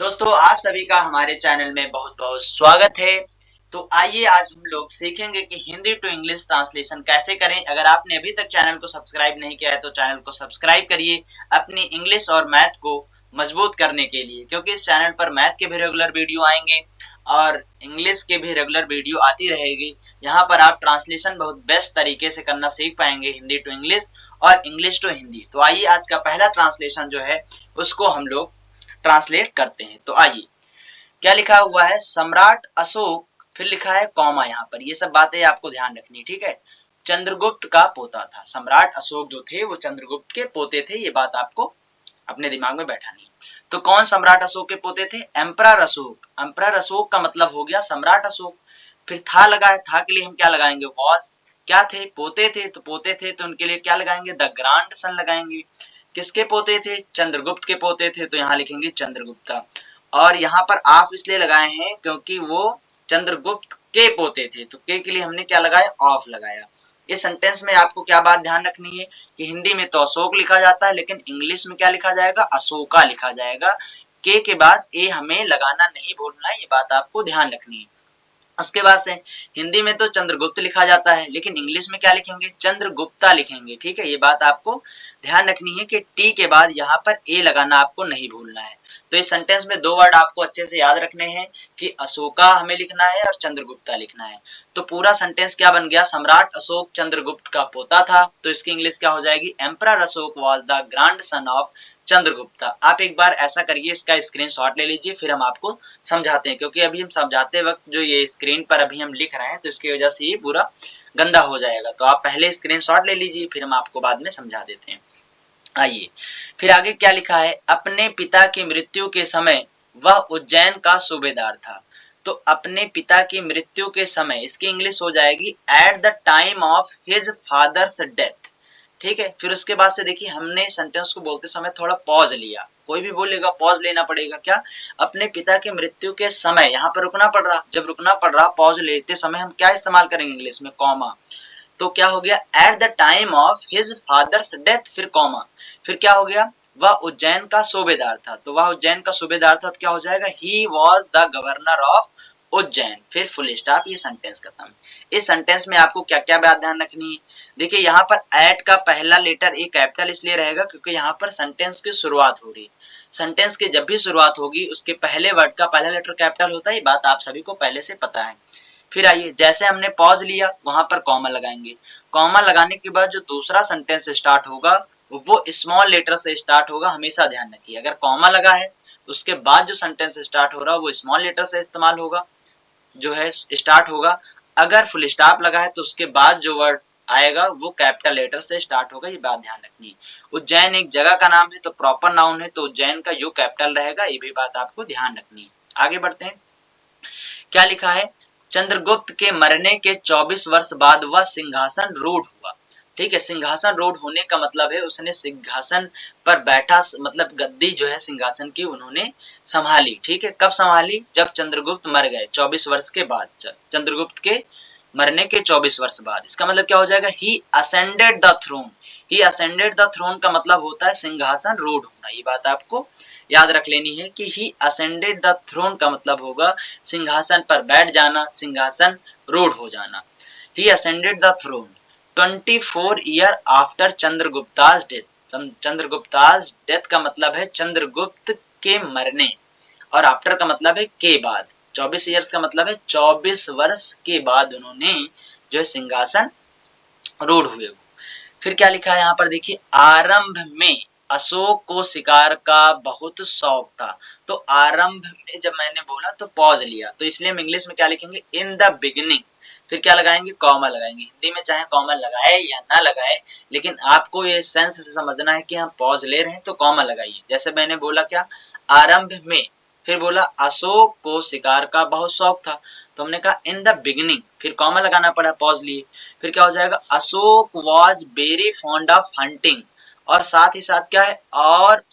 दोस्तों आप सभी का हमारे चैनल में बहुत बहुत स्वागत है। तो आइए आज हम लोग सीखेंगे कि हिंदी टू इंग्लिश ट्रांसलेशन कैसे करें। अगर आपने अभी तक चैनल को सब्सक्राइब नहीं किया है तो चैनल को सब्सक्राइब करिए अपनी इंग्लिश और मैथ को मजबूत करने के लिए, क्योंकि इस चैनल पर मैथ के भी रेगुलर वीडियो आएंगे और इंग्लिश के भी रेगुलर वीडियो आती रहेगी। यहाँ पर आप ट्रांसलेशन बहुत बेस्ट तरीके से करना सीख पाएंगे, हिंदी टू इंग्लिश और इंग्लिश टू हिंदी। तो आइए आज का पहला ट्रांसलेशन जो है उसको हम लोग ट्रांसलेट करते हैं। तो आइए, क्या लिखा हुआ है, सम्राट अशोक, फिर लिखा है कॉमा। यहाँ पर ये सब बातें आपको ध्यान रखनी, ठीक है। चंद्रगुप्त का पोता था, सम्राट अशोक जो थे वो चंद्रगुप्त के पोते थे, ये बात आपको अपने दिमाग में बैठानी है। तो कौन सम्राट अशोक के पोते थे? एम्परर अशोक। एम्परर अशोक का मतलब हो गया सम्राट अशोक। फिर था लगा है, था के लिए हम क्या लगाएंगे? वॉज। क्या थे? पोते थे, तो पोते थे तो उनके लिए क्या लगाएंगे? द ग्रांड सन लगाएंगे। किसके पोते थे? चंद्रगुप्त के पोते थे, तो यहाँ लिखेंगे चंद्रगुप्ता। और यहाँ पर आप इसलिए लगाए हैं क्योंकि वो चंद्रगुप्त के पोते थे, तो के लिए हमने क्या लगाया? ऑफ लगाया। इस सेंटेंस में आपको क्या बात ध्यान रखनी है कि हिंदी में तो अशोक लिखा जाता है, लेकिन इंग्लिश में क्या लिखा जाएगा? अशोका लिखा जाएगा। के बाद ए हमें लगाना नहीं भूलना है, ये बात आपको ध्यान रखनी है। उसके बाद से हिंदी में तो चंद्रगुप्त लिखा जाता है, लेकिन इंग्लिश में क्या लिखेंगे? चंद्रगुप्ता लिखेंगे, ठीक है। ये बात आपको ध्यान रखनी है कि टी के बाद यहाँ पर ए लगाना आपको नहीं भूलना है। तो इस सेंटेंस में दो वर्ड आपको अच्छे से याद रखने हैं कि अशोका हमें लिखना है और चंद्रगुप्ता लिखना है। तो पूरा सेंटेंस क्या बन गया? सम्राट अशोक चंद्रगुप्त का पोता था, तो इसकी इंग्लिश क्या हो जाएगी? Emperor Ashok was the grand son of Chandragupta. आप एक बार ऐसा करिए, इसका स्क्रीनशॉट ले लीजिए, फिर हम आपको समझाते हैं, क्योंकि अभी हम समझाते वक्त जो ये स्क्रीन पर अभी हम लिख रहे हैं तो इसकी वजह से ये पूरा गंदा हो जाएगा। तो आप पहले स्क्रीनशॉट ले लीजिए, फिर हम आपको बाद में समझा देते हैं। आइए, फिर आगे क्या लिखा है? अपने पिता की मृत्यु के समय वह उज्जैन का सूबेदार था। तो अपने पिता की मृत्यु के समय, इसकी इंग्लिश हो जाएगी at the time of his father's death, ठीक है। फिर उसके बाद से देखिए, हमने सेंटेंस को बोलते समय थोड़ा पॉज लिया, कोई भी बोलेगा पॉज लेना पड़ेगा। क्या? अपने पिता की मृत्यु के समय, यहाँ पर रुकना पड़ रहा। जब रुकना पड़ रहा पॉज लेते समय हम क्या इस्तेमाल करेंगे इंग्लिश में? कॉमा। तो क्या हो गया? At the time of his father's death, फिर कॉमा। फिर क्या हो गया? वह उज्जैन का सूबेदार था, तो वह उज्जैन का सूबेदार था, तो क्या हो जाएगा? He was the governor of Ujjain, फिर फुल स्टॉप, ये सेंटेंस खत्म। इस सेंटेंस में आपको क्या क्या बात ध्यान रखनी है? देखिए, यहाँ पर एट का पहला लेटर ए कैपिटल इसलिए रहेगा क्योंकि यहाँ पर सेंटेंस की शुरुआत हो रही है। सेंटेंस की जब भी शुरुआत होगी उसके पहले वर्ड का पहला लेटर कैपिटल होता है, ये बात आप सभी को पहले से पता है। फिर आइए, जैसे हमने पॉज लिया वहां पर कॉमा लगाएंगे। कॉमा लगाने के बाद जो दूसरा सेंटेंस स्टार्ट होगा वो स्मॉल लेटर से स्टार्ट होगा, हमेशा ध्यान रखिए। अगर कॉमा लगा है उसके बाद जो सेंटेंस स्टार्ट हो रहा है वो स्मॉल लेटर से इस्तेमाल होगा, जो है स्टार्ट होगा। अगर फुल स्टॉप लगा है तो उसके बाद जो वर्ड आएगा वो कैपिटल लेटर से स्टार्ट होगा, ये बात ध्यान रखनी है। उज्जैन एक जगह का नाम है तो प्रॉपर नाउन है, तो उज्जैन का जो कैपिटल रहेगा, ये भी बात आपको ध्यान रखनी है। आगे बढ़ते हैं, क्या लिखा है? चंद्रगुप्त के मरने के 24 वर्ष बाद वह सिंहासन रूढ़ हुआ, ठीक है। सिंहासन रूढ़ होने का मतलब है उसने सिंहासन पर बैठा, मतलब गद्दी जो है सिंहासन की उन्होंने संभाली, ठीक है। कब संभाली? जब चंद्रगुप्त मर गए 24 वर्ष के बाद, चंद्रगुप्त के मरने के 24 वर्ष बाद। इसका मतलब क्या हो जाएगा? He ascended the throne. He ascended the throne का मतलब होता है सिंहासन रूढ़ होना, ये बात आपको याद रख लेनी है कि ही असेंडेड द थ्रोन का मतलब होगा सिंहासन पर बैठ जाना, सिंहासन रूढ़ हो जाना। He ascended the throne 24 year after Chandragupta's death. Chandragupta's death का मतलब है चंद्रगुप्त के मरने, और आफ्टर का मतलब है के बाद। 24 ईयर्स का मतलब है 24 वर्ष के बाद उन्होंने जो है सिंहासन रूढ़ हुए। फिर क्या लिखा है यहाँ पर देखिए, आरंभ में अशोक को शिकार का बहुत शौक था। तो आरंभ में जब मैंने बोला तो पॉज लिया, तो इसलिए हम इंग्लिश में क्या लिखेंगे? In the beginning. फिर क्या लगाएंगे? कॉमा लगाएंगे। हिंदी में चाहे कॉमा लगाए या ना लगाए, लेकिन आपको ये सेंस से समझना है कि हम पॉज ले रहे हैं तो कॉमा लगाइए। जैसे मैंने बोला क्या? आरंभ में, फिर बोला अशोक को शिकार का बहुत शौक था, तो हमने कहा इन द बिगिनिंग, फिर कॉमा लगाना पड़ा, पॉज लिए। फिर क्या हो जाएगा? Ashok was very fond of hunting, और साथ ही साथ क्या है? और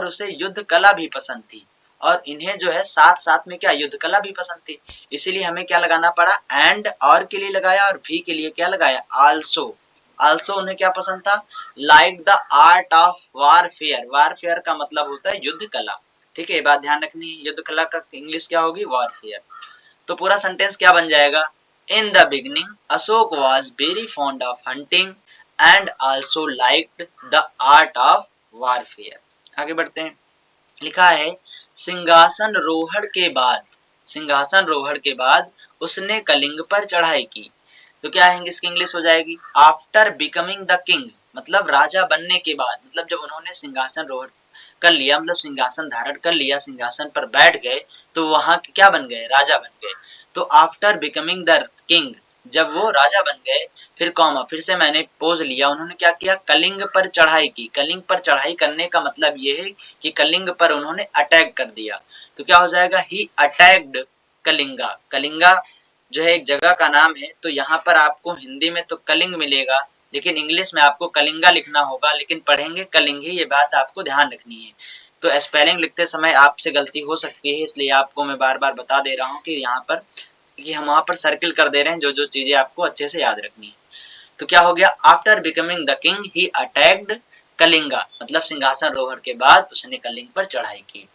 उसे युद्ध कला भी पसंद थी, और इन्हें जो है साथ साथ में क्या युद्ध कला भी पसंद थी। इसीलिए हमें क्या लगाना पड़ा? एंड और के लिए लगाया, और भी के लिए क्या लगाया? आल्सो। आल्सो उन्हें क्या पसंद था? Like the art of warfare. Warfare का मतलब होता है युद्ध कला, ठीक है, ये बात ध्यान रखनी है। युद्ध कला का इंग्लिश क्या होगी? वॉरफेयर। तो पूरा सेंटेंस क्या बन जाएगा? In the beginning Ashok was very fond of hunting and also liked the art of warfare. आगे बढ़ते हैं। लिखा है सिंहासन रोहड़ के बाद उसने कलिंग पर चढ़ाई की। तो क्या है इसकी इंग्लिश हो जाएगी? आफ्टर बिकमिंग द किंग, मतलब राजा बनने के बाद, मतलब जब उन्होंने सिंहासन रोहड़ कर लिया, मतलब सिंहासन धारण कर लिया, सिंहासन पर बैठ गए, तो वहां क्या बन गए? राजा बन गए। तो आफ्टर बिकमिंग द किंग, जब वो राजा बन गए, फिर कॉमा, फिर से मैंने पोज लिया, उन्होंने क्या किया? कलिंग पर चढ़ाई की। कलिंग पर चढ़ाई करने का मतलब ये है कि कलिंग पर उन्होंने अटैक कर दिया। तो क्या हो जाएगा? ही अटैक्ड कलिंगा। कलिंगा जो है एक जगह का नाम है, तो यहाँ पर आपको हिंदी में तो कलिंग मिलेगा, लेकिन इंग्लिश में आपको कलिंगा लिखना होगा, लेकिन पढ़ेंगे कलिंगी, ये बात आपको ध्यान रखनी है। तो स्पेलिंग लिखते समय आपसे गलती हो सकती है, इसलिए आपको मैं बार बार बता दे रहा हूँ कि यहाँ पर, कि हम वहां पर सर्किल कर दे रहे हैं जो जो चीजें आपको अच्छे से याद रखनी है। तो क्या हो गया? After becoming the king he attacked Kalinga, मतलब सिंहासन रोहड़ के बाद उसने कलिंग पर चढ़ाई की।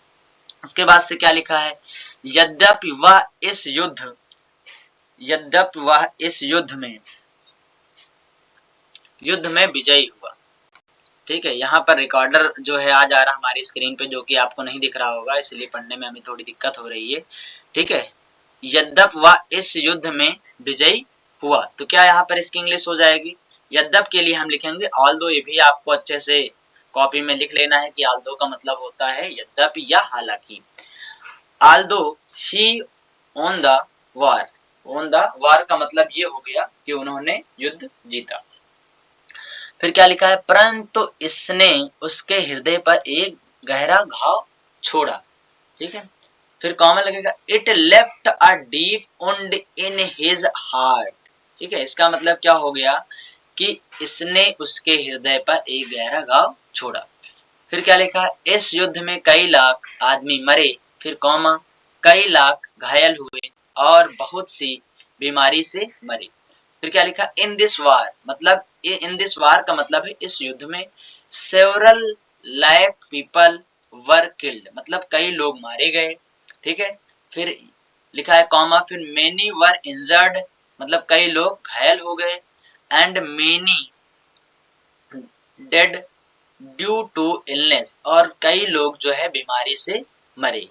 उसके बाद से क्या लिखा है? यद्यपि वह इस युद्ध में विजयी हुआ। ठीक है, यहाँ पर रिकॉर्डर जो है आ जा रहा हमारी स्क्रीन पे, जो कि आपको नहीं दिख रहा होगा, इसलिए पढ़ने में हमें थोड़ी दिक्कत हो रही है। ठीक है, यद्यप वह इस युद्ध में विजयी हुआ। तो क्या यहाँ पर इसकी इंग्लिश हो जाएगी? यद्यप के लिए हम लिखेंगे ऑल्दो। ये भी आपको अच्छे से कॉपी में लिख लेना है कि ऑल्दो का मतलब होता है यद्यपि या हालांकि। Although he on the war, on the war का मतलब ये हो गया कि उन्होंने युद्ध जीता। फिर क्या लिखा है? परंतु इसने उसके हृदय पर एक गहरा घाव छोड़ा। ठीक है, फिर कॉमन लगेगा it left a deep wound in his heart. ठीक है, इसका मतलब क्या हो गया? कि इसने उसके हृदय पर एक गहरा घाव छोड़ा। फिर क्या लिखा है? इस युद्ध में कई लाख आदमी मरे, फिर कॉमा, कई लाख घायल हुए और बहुत सी बीमारी से मरे। फिर क्या लिखा? इन दिस वार, मतलब इन दिस वार का मतलब है इस युद्ध में। Several like people were killed, मतलब कई लोग मारे गए। ठीक है, फिर लिखा है कॉमा, फिर मेनी वर इंजर्ड, मतलब कई लोग घायल हो गए, and many dead due to illness, और कई लोग जो है बीमारी से मरे।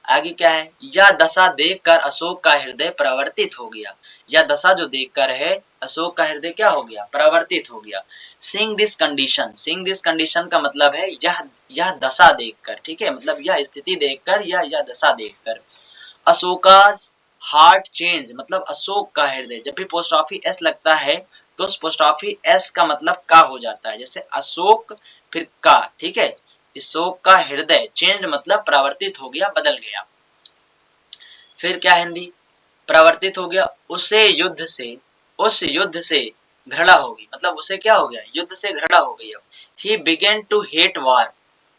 आगे क्या है? यह दशा देखकर अशोक का हृदय प्रवर्तित हो गया। यह दशा जो देखकर है, अशोक का हृदय क्या हो गया? प्रवर्तित हो गया। Seeing this condition, seeing this condition का मतलब है यह दशा देखकर। ठीक है, मतलब यह स्थिति देखकर या यह दशा देखकर। अशोकास हार्ट चेंज, मतलब अशोक का हृदय। जब भी पोस्ट ऑफिस एस लगता है तो उस पोस्ट ऑफिस एस का मतलब का हो जाता है, जैसे अशोक फिर का। ठीक है, अशोक का हृदय चेंज मतलब प्रवर्तित हो गया, बदल गया। फिर क्या हिंदी? प्रवर्तित हो गया, उस युद्ध से घृणा होगी, मतलब उसे क्या हो गया? युद्ध से घृणा हो गई। He began to hate war,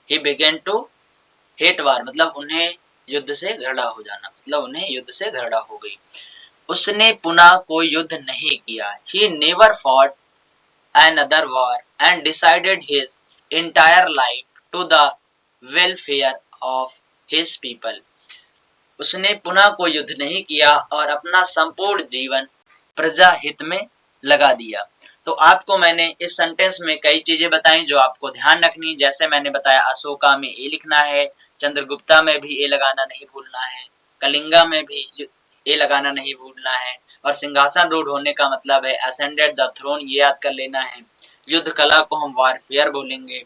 he began to hate war, मतलब उन्हें युद्ध से घृणा हो जाना, मतलब उन्हें युद्ध से घृणा हो गई। उसने पुनः कोई युद्ध नहीं किया। He never fought another war and decided his entire life to the welfare of his people. उसने पुनः कोई युद्ध नहीं किया और अपना संपूर्ण जीवन प्रजा हित में लगा दिया। तो आपको मैंने इस सेंटेंस में कई चीजें बताई जो आपको ध्यान रखनी, जैसे मैंने बताया अशोका में ए लिखना है, चंद्रगुप्ता में भी ए लगाना नहीं भूलना है, कलिंगा में भी ए लगाना नहीं भूलना है, और सिंहासन रूढ़ होने का मतलब है असेंडेड द थ्रोन, ये याद कर लेना है। युद्ध कला को हम वारफेयर बोलेंगे।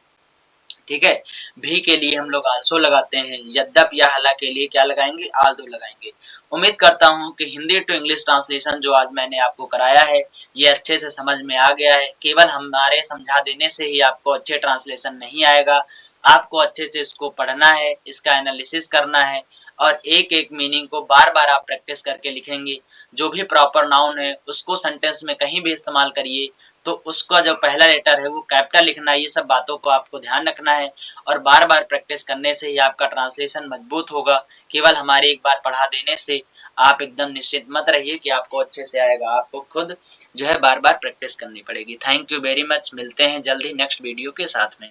ठीक है, भी के लिए हम लोग आल्सो लगाते हैं, यद्यप या हाला के लिए क्या लगाएंगे? आल्दो लगाएंगे। उम्मीद करता हूं कि हिंदी टू इंग्लिश ट्रांसलेशन जो आज मैंने आपको कराया है ये अच्छे से समझ में आ गया है। केवल हमारे समझा देने से ही आपको अच्छे ट्रांसलेशन नहीं आएगा, आपको अच्छे से इसको पढ़ना है, इसका एनालिसिस करना है, और एक एक मीनिंग को बार बार आप प्रैक्टिस करके लिखेंगे। जो भी प्रॉपर नाउन है उसको सेंटेंस में कहीं भी इस्तेमाल करिए तो उसका जो पहला लेटर है वो कैपिटल लिखना है। ये सब बातों को आपको ध्यान रखना है, और बार बार प्रैक्टिस करने से ही आपका ट्रांसलेशन मजबूत होगा। केवल हमारे एक बार पढ़ा देने से आप एकदम निश्चित मत रहिए कि आपको अच्छे से आएगा, आपको खुद जो है बार बार प्रैक्टिस करनी पड़ेगी। थैंक यू वेरी मच, मिलते हैं जल्दी नेक्स्ट वीडियो के साथ में।